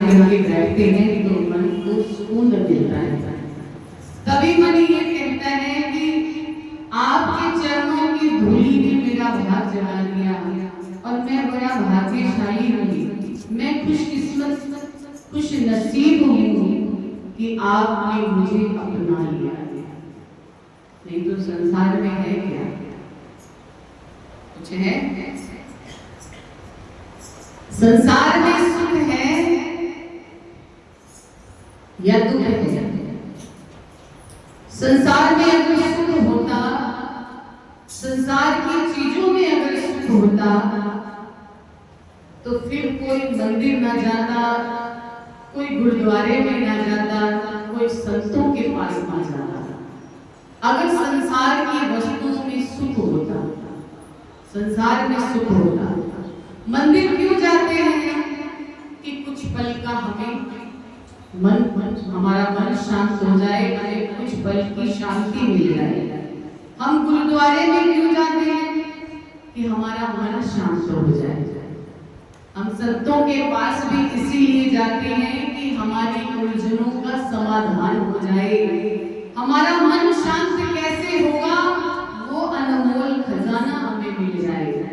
करके बैठते हैं तो मन को सुकून मिलता है। तभी मन ये कहता है कि आपके चरणों की धूली ने मेरा भाग जगा दिया और मैं बड़ा भाग्यशाली हूँ, मैं खुशकिस्मत खुश नसीब हूँ कि आपने मुझे अपना लिया। नहीं तो संसार में है क्या, कुछ है? संसार में सुख है या दुख है? संसार में अगर सुख होता, संसार की चीजों में अगर सुख होता, तो फिर कोई मंदिर ना जाता, कोई गुरुद्वारे में ना जाता, कोई संतों के पास ना जाता। अगर संसार की वस्तुओं में सुख होता, संसार में सुख होता, मंदिर क्यों जाते हैं? कि कुछ पल का हमें हमारा मन शांत हो जाए, हमें कुछ पल की शांति मिल जाए। हम गुरुद्वारे में क्यों जाते हैं? कि हमारा मन शांत हो जाए। हम संतों के पास भी इसीलिए जाते हैं कि हमारी उलझनों का समाधान हो जाए। हमारा मन शांत कैसे होगा? वो अनमोल खजाना हमें मिल जाएगा।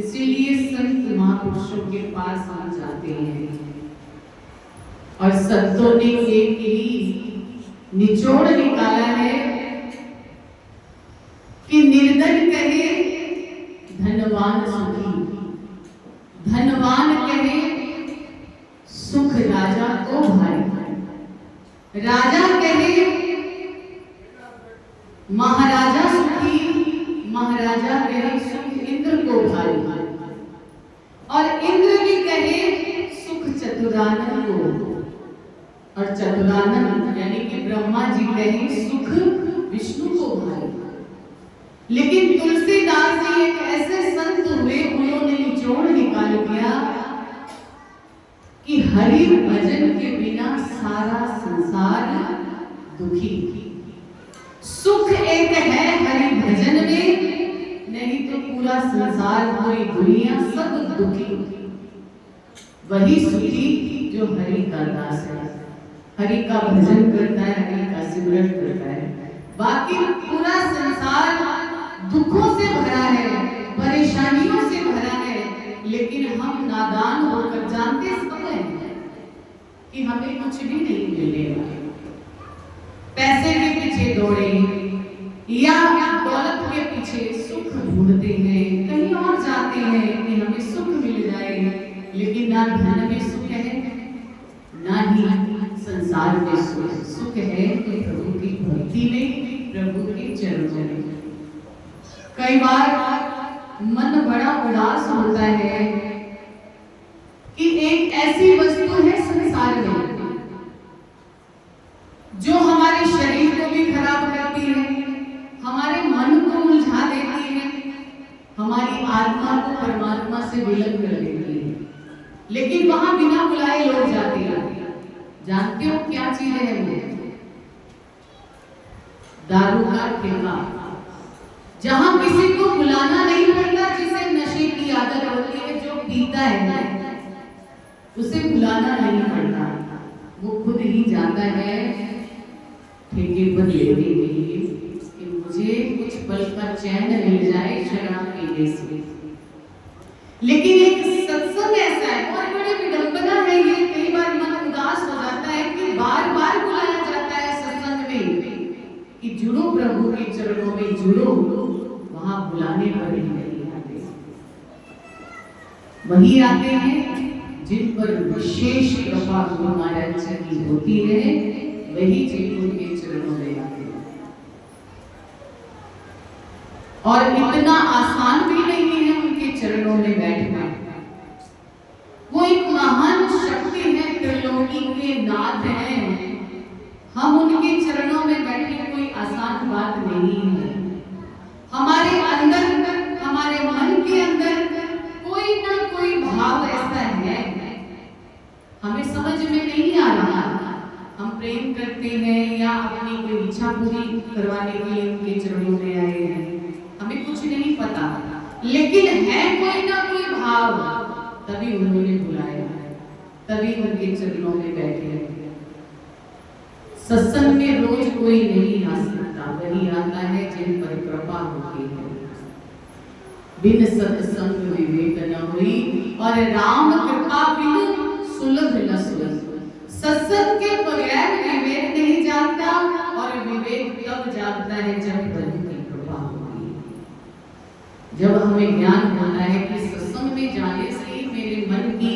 इसीलिए संत महापुरुषों के पास हम जाते हैं। और संतों ने एक ही निचोड़ निकाला है कि निर्धन कहे धनवान सुखी, धनवान कहे सुख राजा को भाई, राजा कहे महाराजा सुखी, महाराजा कहे सुख इंद्र को भाई, और इंद्र भी कहे सुख चतुरानन को, और चतुरानन यानी कि ब्रह्मा जी कहे सुख विष्णु को भाई। लेकिन तुलसीदास जी एक ऐसे संत हुए, उन्होंने निचोड़ निकाल दिया कि हरि भजन के बिना सारा संसार दुखी। सुख एक है हरि भजन में, नहीं तो पूरा संसार, पूरी दुनिया सब दुखी। वही सुखी जो हरि का दास है, हरि का भजन करता है, हरि का सिमरन करता है। बाकी पूरा संसार दुखों से भरा है, परेशानियों से भरा है, लेकिन हम नादान होकर जानते सब हैं कि हमें कुछ भी नहीं मिलेगा। पैसे के पीछे दौड़े या दौलत के पीछे सुख ढूंढते हैं, कहीं और जाते हैं कि हमें सुख मिल जाए, लेकिन ना धन में सुख है, ना ही संसार में सुख है तो प्रभु की भक्ति में, प्रभु के चरणों में। कई बार मन बड़ा उदास होता है कि एक ऐसी वस्तु है संसार में जो हमारे शरीर को भी खराब करती है, हमारे मन को उलझा देती है, हमारी आत्मा को परमात्मा से विलग कर देती है, लेकिन वहां बिना बुलाए लोग जाते हैं। जानते हो क्या चीज है वो? दारू का ठेका। जहां किसी को बुलाना नहीं पड़ता, जिसे नशे की आदत होती है, जो पीता है उसे बुलाना नहीं पड़ता, वो खुद ही जाता है ठेके पर लेने के लिए कि मुझे कुछ पल का चैन मिल जाए शराब पीने से। लेकिन एक सत्संग ऐसा है, बहुत बड़ी विडंबना है ये, कई बार मन उदास हो जाता है कि बार बार बुलाया जाता है सत्संग में कि जुड़ो प्रभु के चरणों में जुड़ो, वहां बुलाने पर ही नहीं आते। वही आते हैं जिन पर विशेष कृपा गुरु महाराज की होती है, वही जिन के चरणों में आते हैं। और इतना आसान भी नहीं है उनके चरणों में बैठना। वो एक महान शक्ति है, त्रिलोकी के नाथ हैं। हम उनके चरणों में बैठे कोई आसान बात नहीं है। हमारे अंदर, हमारे मन के अंदर कोई ना कोई भाव ऐसा है, हमें समझ में नहीं आ रहा। हम प्रेम करते हैं या अपनी कोई इच्छा पूरी करवाने के लिए उनके चरणों में आए हैं, हमें कुछ नहीं पता, लेकिन है कोई ना कोई भाव, तभी उन्होंने बुलाया। तभी उनके चरणों में बैठे। सत्संग में रोज कोई नहीं आ सकता, वही आता है जिन पर कृपा होती है। बिन सत्संग विवेक न हुई और राम कृपा बिनु सुलभ न सोई। सत्संग के बगैर विवेक नहीं जागता और विवेक तब जागता है जब प्रभु की कृपा होती है। जब हमें ज्ञान होता है कि सत्संग में जाने से मेरे मन की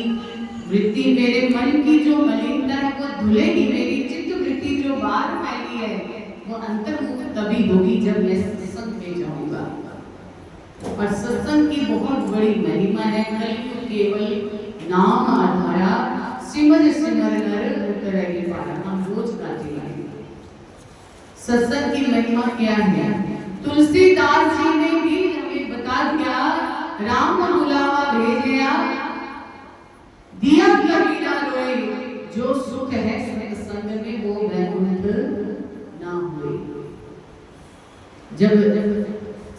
वृत्ति, मेरे मन की जो मलिनता है वो धुलेगी, मेरी चित्त वृत्ति जो बाहर फैली है वो अंतर्मुख तभी होगी जब मैं सत्संग में जाऊंगा। और सत्संग की बहुत बड़ी महिमा है। कलयुग केवल नाम आधारा, सिमर सिमर नर उतरहि पारा। हम रोज गाते हैं। सत्संग की महिमा क्या है? तुलसीदास जी ने भी हमें बता दिया। राम बुलावा भेजया, दिया कबीरा रोए, जो सुख है सत्संग में वो वैकुंठ ना होए। जब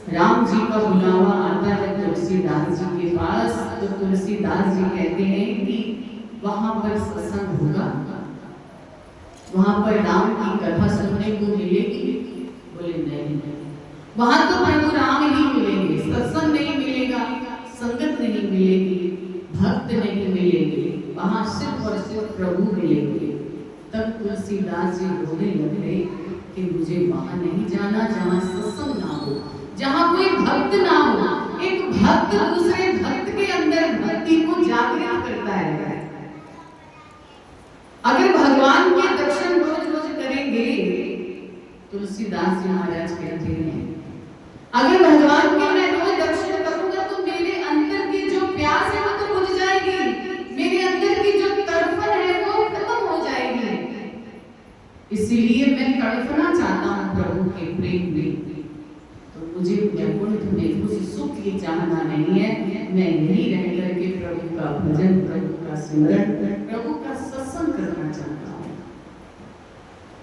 राम जी का बुलावा आता है तुलसीदास जी के पास, तो तुलसीदास जी कहते हैं कि वहां पर सत्संग होगा, वहां पर राम की कथा सुनने को मिलेगी। बोले नहीं, वहां तो प्रभु राम ही मिलेंगे, सत्संग नहीं मिलेगा, संगत नहीं मिलेगी, भक्त नहीं मिलेंगे, वहां सिर्फ और सिर्फ प्रभु मिलेंगे। तब तुलसीदास जी रोने लगे कि मुझे वहां नहीं जाना जहां सत्संग ना हो, जहां कोई भक्त ना हो। एक भक्त दूसरे भक्त के अंदर भक्ति को जागृत करता है। अगर भगवान के दर्शन रोज रोज करेंगे, तुलसीदास जी महाराज कहते हैं, अगर भगवान के मैं रोज दर्शन करूंगा तो मेरे अंदर की जो प्यास है वो तो बुझ जाएगी, मेरे अंदर की जो तड़पन है वो खत्म हो जाएगी। इसीलिए मैं तड़पना चाहता हूं प्रभु के प्रेम में। मुझे वैकुंठ में कुछ सुख की चाहना नहीं है, मैं यहीं रह करके प्रभु का भजन, प्रभु का स्मरण, प्रभु का सत्संग करना चाहता हूँ।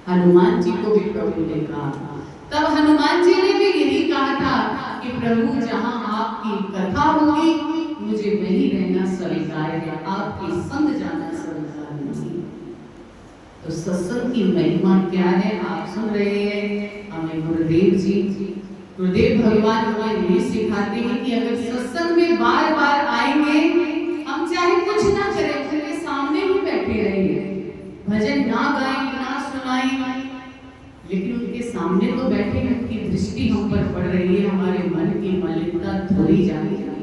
हनुमान जी को भी प्रभु ने कहा, तब हनुमान जी ने भी यही कहा था कि प्रभु जहाँ आपकी कथा होगी मुझे वहीं रहना स्वीकार है, आपके संग जाना स्वीकार नहीं। तो सत्संग की महिमा क्या है आप सुन रहे हैं। हमें गुरुदेव भगवान हमें ये सिखाते हैं कि अगर सत्संग में बार बार आएंगे, हम चाहे कुछ ना करें, उनके सामने ही बैठे रहेंगे, भजन ना गाएं ना सुनाएं, लेकिन उनके सामने तो बैठे, उनकी दृष्टि हम पर पड़ रही है, हमारे मन की मलिनता धोई जा रही है,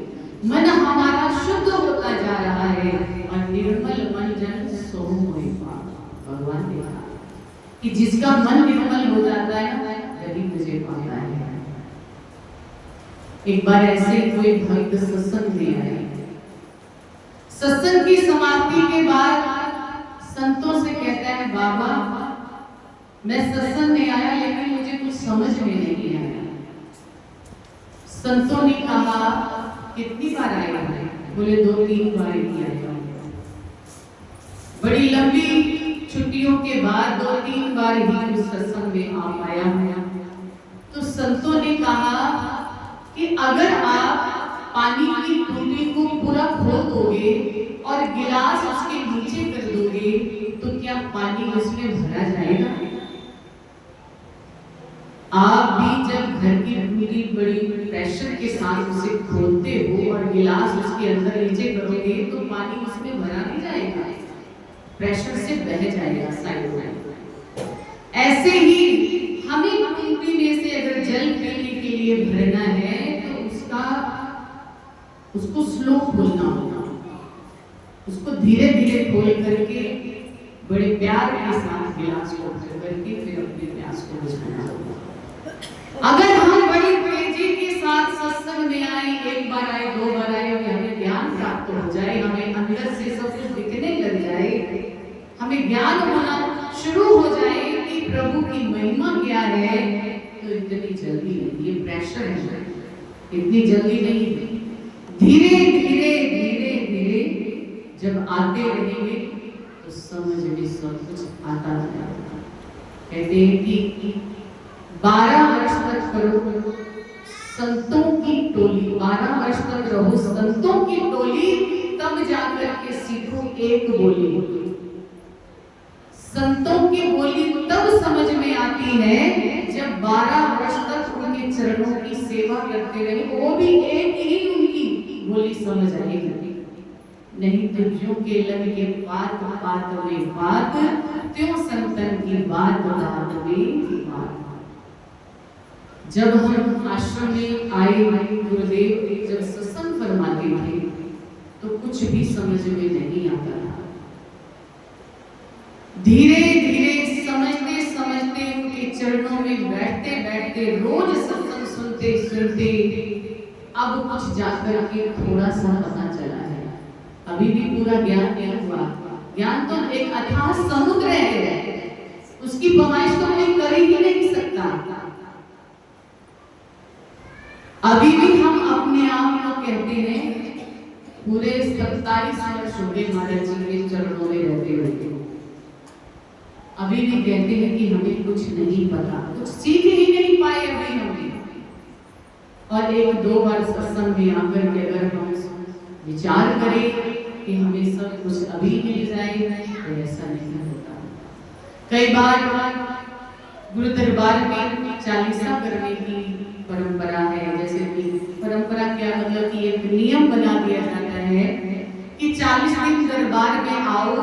मन हमारा शुद्ध होता जा रहा है और निर्मल मन जन सो मोहि पावा। भगवान ने कहा कि जिसका मन निर्मल हो जाता है वही मुझे पाता है। एक बार ऐसे कोई भक्त सत्संग में आए। सत्संग की समाप्ति के बाद संतों से कहता है, बाबा मैं सत्संग में आया लेकिन मुझे कुछ समझ में नहीं आया। संतों ने कहा कितनी बार आए? बोले 2-3 बार ही आया। बड़ी लंबी छुट्टियों के बाद 2-3 बार ही उस सत्संग में आ पाया। तो संतों ने कहा कि अगर आप पानी की टूटी को पूरा खोल दोगे और गिलास उसके नीचे कर दोगे तो क्या पानी उसमें भरा जाएगा? आप भी जब घर की टूटी बड़ी प्रेशर के साथ उसे खोलते हो और गिलास उसके अंदर नीचे करोगे तो पानी उसमें भरा नहीं जाएगा, प्रेशर से बह जाएगा साइड में। ऐसे ही हमें टूटी में से अगर जल पीने के लिए भरना है तो उसको स्लो खोलना होगा, उसको धीरे धीरे खोल करके बड़े प्यार के साथ गिलास को भर करके फिर अपने प्यास को बुझाना होगा। अगर हम बड़ी तेजी के साथ सत्संग में आए, 1 बार आए 2 बार आए और हमें ज्ञान प्राप्त हो जाए, हमें अंदर से सब कुछ दिखने लग जाए, हमें ज्ञान होना शुरू हो जाए कि प्रभु की महिमा क्या है, तो इतनी जल्दी नहीं, ये प्रेशर है, इतनी जल्दी नहीं, धीरे धीरे धीरे धीरे जब आते रहेंगे तो समझ में सब कुछ आता है। कहते हैं कि 12 वर्ष तक करो संतों की टोली, 12 वर्ष तक रहो संतों की टोली, तब जाकर के सीखो एक बोली। संतों की बोली तब समझ में आती है जब 12 वर्ष तक उनके चरणों की सेवा करते रहे, वो भी एक ही उनकी बोली समझ आएगी। नहीं तो जो के लग के बात बात में बात, त्यों संतन की बात बात में बात। जब हम आश्रम में आए, गुरुदेव जब सत्संग फरमाते थे तो कुछ भी समझ में नहीं आता था। धीरे धीरे समझते समझते उनके चरणों में बैठते बैठते रोज सत्संग सुनते सुनते अब कुछ जाकर के थोड़ा सा पता चला है। अभी भी पूरा ज्ञान नहीं हुआ। ज्ञान तो एक अथाह समुद्र है, उसकी बमाइश तो कोई कर ही नहीं सकता। अभी भी हम अपने आप को कहते हैं पूरे 27 वर्ष हो गए महाराज जी के चरणों में रहते रहते, अभी भी कहते हैं कि हमें कुछ नहीं पता, कुछ सीख ही नहीं पाए अभी हमें। और एक दो बार सत्संग में आकर के अगर हम विचार करें कि हमें सब कुछ अभी मिल जाए तो ऐसा नहीं होता। कई बार गुरु दरबार में चालीसा करने की परंपरा है। जैसे कि परंपरा क्या मतलब कि एक नियम बना दिया जाता है कि 40 दिन दरबार में आओ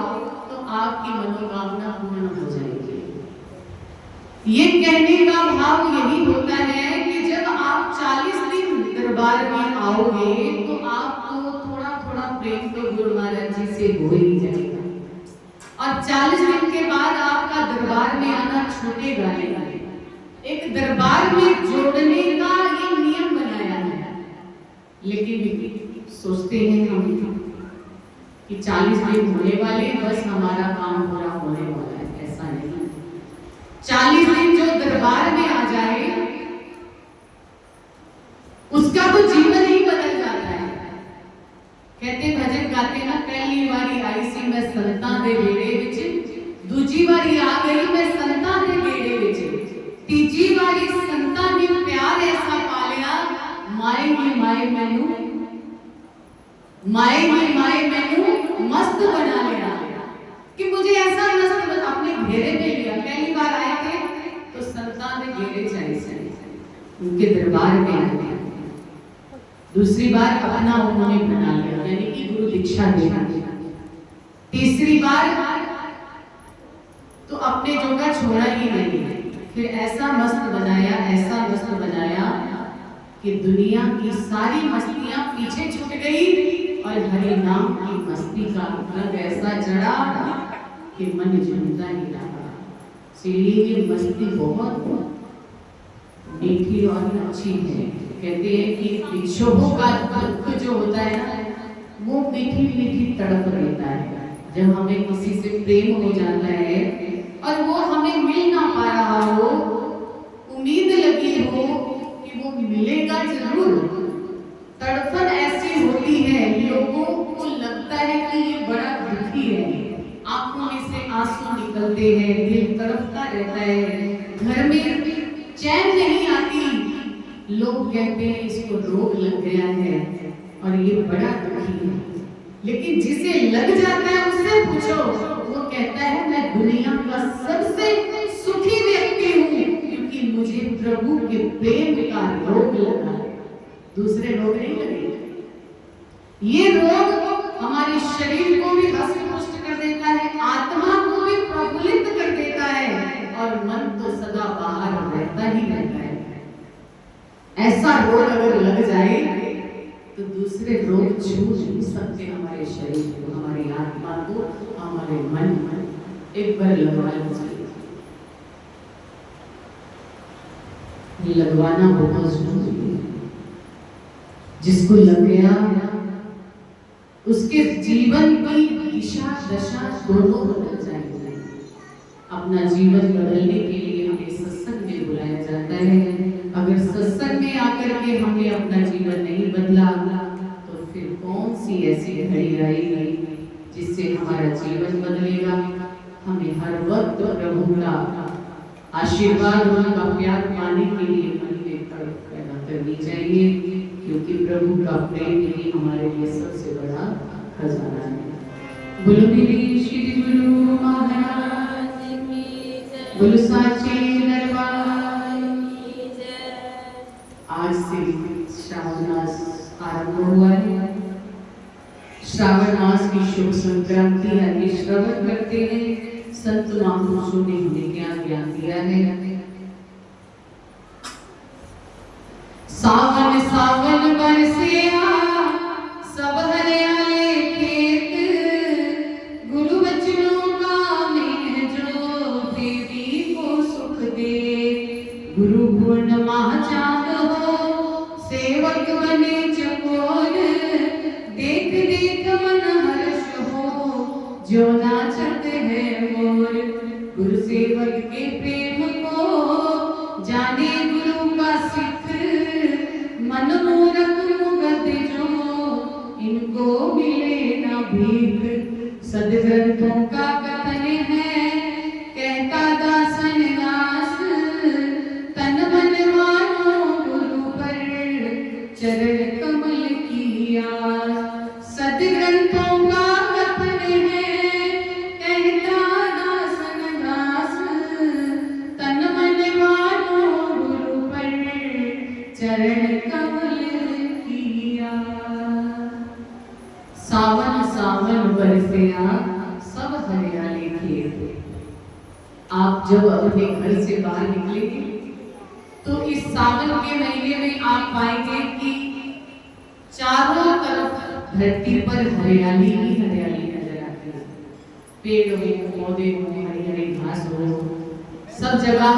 तो आपकी मनोकामना पूर्ण हो जाएगी। ये कहने का भाव यही होता है कि जब आप 40 दिन दरबार में आओगे तो आपको थोड़ा थोड़ा प्रेम तो गुरु महाराज जी से हो ही जाएगा, और 40 दिन के बाद आपका दरबार में आना छूटेगा नहीं। एक दरबार में जोड़ने का ये नियम बनाया है, लेकिन सोचते हैं हम कि 40 दिन होने वाले, बस हमारा काम पूरा होने वाला है। ऐसा नहीं। 40 दिन जो दरबार में आ जाए उसका तो जीवन ही बदल जाता है। कहते भजन गाते ना, पहली बारी आई सी मैं संतां दे बेड़े विच, दूजी बारी आ गई मैं संतां दे बेड़े विच, तीजी बारी संतां ने प्यार ऐसा पा लिया, माए की माए मैनू, माए की माए मैनू मस्त बना लिया, कि मुझे ऐसा मस्त अपने घेरे में लिया। पहली बार आए थे तो संतां ने घेरे चाहिए, उनके दरबार में आए। दूसरी बार अपना उन्होंने बना लिया, यानी कि गुरु दीक्षा देना। तीसरी बार तो अपने जोगा छोड़ा ही नहीं, फिर ऐसा मस्त बनाया, ऐसा मस्त बनाया कि दुनिया की सारी मस्तियां पीछे छूट गई और हरि नाम की मस्ती का रंग ऐसा चढ़ा कि मन झूमता ही रहा। इसलिए ये मस्ती बहुत मीठी और अच्छी है। कहते हैं कि विक्षोभों का दुख जो होता है ना, वो मीठी मीठी तड़प देता है। जब हमें किसी से प्रेम हो जाता है और वो हमें मिल ना पा रहा हो, उम्मीद लगी हो कि वो मिलेगा जरूर, तड़पन ऐसी होती है, लोगों को लगता है कि ये बड़ा दुखी है, आंखों में से आंसू निकलते हैं, दिल तड़पता रहता है, घर में चैन नहीं आती। लोग कहते हैं इसको रोग लग गया है और ये बड़ा दुखी है। लेकिन जिसे लग जाता है उससे पूछो, वो कहता है मैं दुनिया का सबसे सुखी व्यक्ति हूँ, क्योंकि मुझे प्रभु के प्रेम का रोग लगा, दूसरे रोग नहीं लगे। ये रोग हमारे शरीर को भी हस्त पुष्ट कर देता है, आत्मा को भी प्रफुल्लित कर देता है, और मन तो सदा बाहर रहता ही रहता है। ऐसा रोग अगर लग जाए तो दूसरे रोग छू नहीं सकते हमारे शरीर को, हमारी आत्मा को, हमारे मन को। एक बार लगवाना चाहिए, लगवाना बहुत जरूरी है। जिसको लग गया उसके जीवन की दिशा दशा दोनों बदल जाएंगे। अपना जीवन बदलने के लिए हमें सत्संग में बुलाया जाता है। अगर सत्संग में आकर के हमने अपना जीवन नहीं बदला तो फिर कौन सी ऐसी घड़ी आएगी जिससे हमारा जीवन बदलेगा। हमें हर वक्त प्रभु का आशीर्वाद, उनका प्यार पाने के लिए मन में तड़प पैदा करनी चाहिए, क्योंकि प्रभु का प्रेम ही हमारे लिए सबसे बड़ा खजाना है। बोलो मेरे श्री गुरु महाराज की जय, बोलो साचे दरबार की जय। आज से श्रावण मास आरंभ हुआ है। श्रावण मास की शुभ संक्रांति आदि श्रवण करते हैं। संत महापुरुषों ने हमें क्या ज्ञान दिया है। सावन सावन बरसे सब हरियाले खेत, गुरु बचनों का मेह जो देवी को सुख दे। गुरु पूर्णिमा चांद हो सेवक बने चकोर, देख देख मन हर्ष हो जो नाचत है मोर। गुरु सेवक के प्रेम को जाने गुरु का सिख, मन मूरख मुगत जो इनको मिले ना भीख। सदग्रंथों का कथन है कहता दासन दास, तन मन मानो गुरु पर चरण कमल की आस। सदग्रंथों का कथन है कहता दासन दास, तन मन मानो गुरु पर चरण कमल किया। सावन सावन बरसिया सब हरियाली खेत। आप जब अपने घर से बाहर निकलेंगे तो इस सावन के महीने में आप पाएंगे कि चारों तरफ धरती पर हरियाली ही हरियाली नजर आती है। पेड़ हो, पौधे हो, हरी हरी घास हो, सब जगह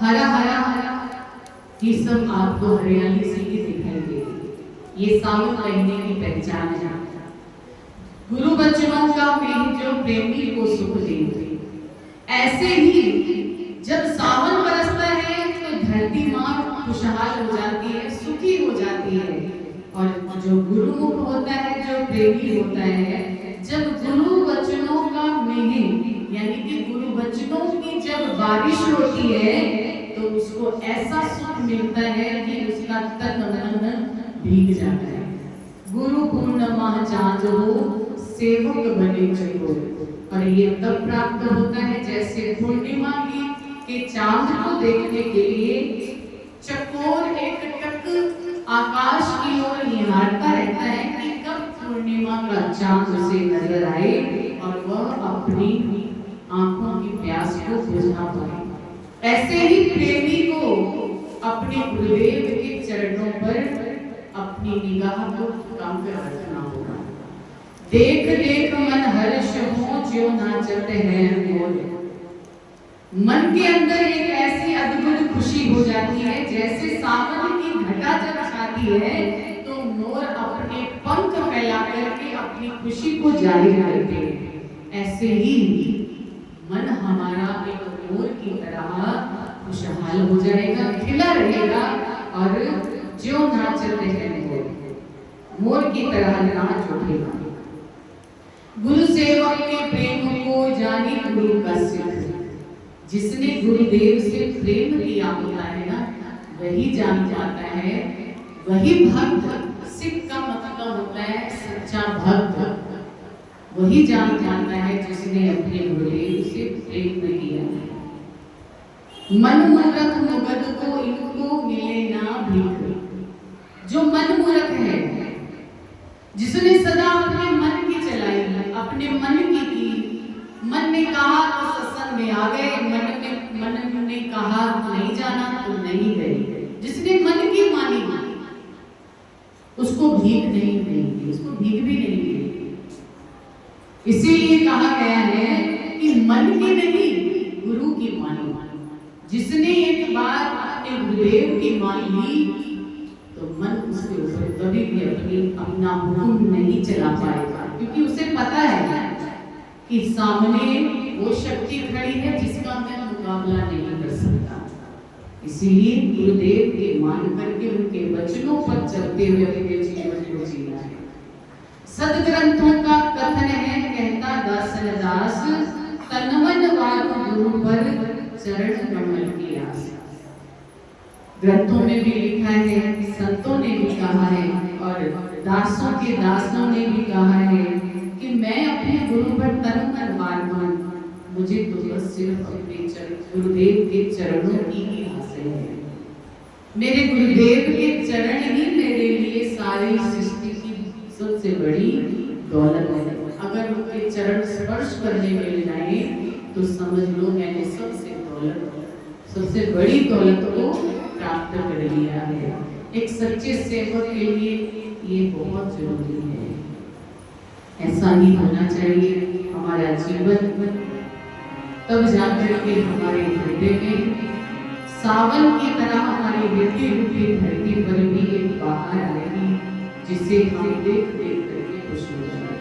हरा हरा ये सब आपको हरियाली से ही दिखाई देगी। ये सावन महीने की पहचान है। गुरु बचनों का मेह जो प्रेमी को सुख देते। ऐसे ही जब सावन बरसता है तो धरती माँ खुशहाल हो जाती है, सुखी हो जाती है। और जो गुरुमुख होता है, जो प्रेमी होता है, जब गुरु वचनों का मेह यानी कि गुरु वचनों की जब बारिश होती है तो उसको ऐसा सुख मिलता है कि उसका तन मन भीग जाता है। गुरु पूर्णिमा चांद हो सेवक बने चकोर। और ये तब प्राप्त होता है जैसे पूर्णिमा के चांद को देखने के लिए चकोर एक टक आकाश की ओर निहारता रहता है कि कब पूर्णिमा का चांद उसे नजर आए और वह अपनी आंखों की प्यास को बुझा पाए। ऐसे ही प्रेमी को अपने गुरुदेव के चरणों पर अपनी निगाह को काम कर रखना होगा। देख देख मन हर्ष हो जो नाचत है मोर। मन के अंदर एक ऐसी अद्भुत खुशी हो जाती है जैसे सावन की घटा जब आती है तो मोर अपने पंख फैला करके अपनी खुशी को जारी रखते हैं। ऐसे ही मन हमारा एक मोर की तरह खुशहाल हो जाएगा, खिला रहेगा और जो नाचते हैं मोर की तरह नाच उठेगा। गुरु सेवक के प्रेम को जाने गुरु का सिख। जिसने गुरुदेव से प्रेम किया होता है ना, वही जान जाता है, वही भक्त। सिख का मतलब होता है सच्चा भक्त। वही जान जाता है जिसने अपने गुरुदेव से प्रेम किया। मन मूरख मुगद को इनको मिले ना भीख। जो मन मूरख है, जिसने सदा अपने मन की चलाई, अपने मन की मन ने कहा तो सत्संग में आ गए, मन ने कहा नहीं जाना तो नहीं गए। जिसने मन की मानी उसको भीख नहीं मिलेगी, उसको भीख भी नहीं मिलेगी। इसीलिए कहा गया है कि मन की नहीं गुरु की मानी। जिसने एक बार अपने गुरुदेव की मान ली तो मन उसके ऊपर कभी भी अपना हुक्म नहीं चला पाएगा, क्योंकि उसे पता है कि सामने वो शक्ति खड़ी है जिसका मैं मुकाबला नहीं कर सकता। इसीलिए गुरुदेव के मान करके उनके वचनों पर चलते हुए अपने जीवन को जीना है। सदग्रंथों का कथन है कहता दासन दास, तन मन वालो गुरु पर चरण कमल की आस। ग्रंथों में भी लिखा है, संतों ने भी कहा है और दासों के दासों ने भी कहा है मैं अपने गुरु पर तन मन मान मुझे तो बस सिर्फ अपने गुरुदेव के चरणों की ही हासिल है। मेरे गुरुदेव के चरण ही मेरे लिए सारी सृष्टि की सबसे बड़ी दौलत है। अगर उनके चरण स्पर्श करने मिल जाए तो समझ लो मैंने सबसे बड़ी दौलत को प्राप्त कर लिया है। एक सच्चे सेवक के लिए ये बहुत जरूरी है। ऐसा ही होना चाहिए हमारा जीवन, तब जाकर के हमारे हृदय में सावन की तरह हमारी हृदय रूपी धरती पर भी एक बाहर आएगी जिसे हम देख देख करके खुश हो जाएंगे।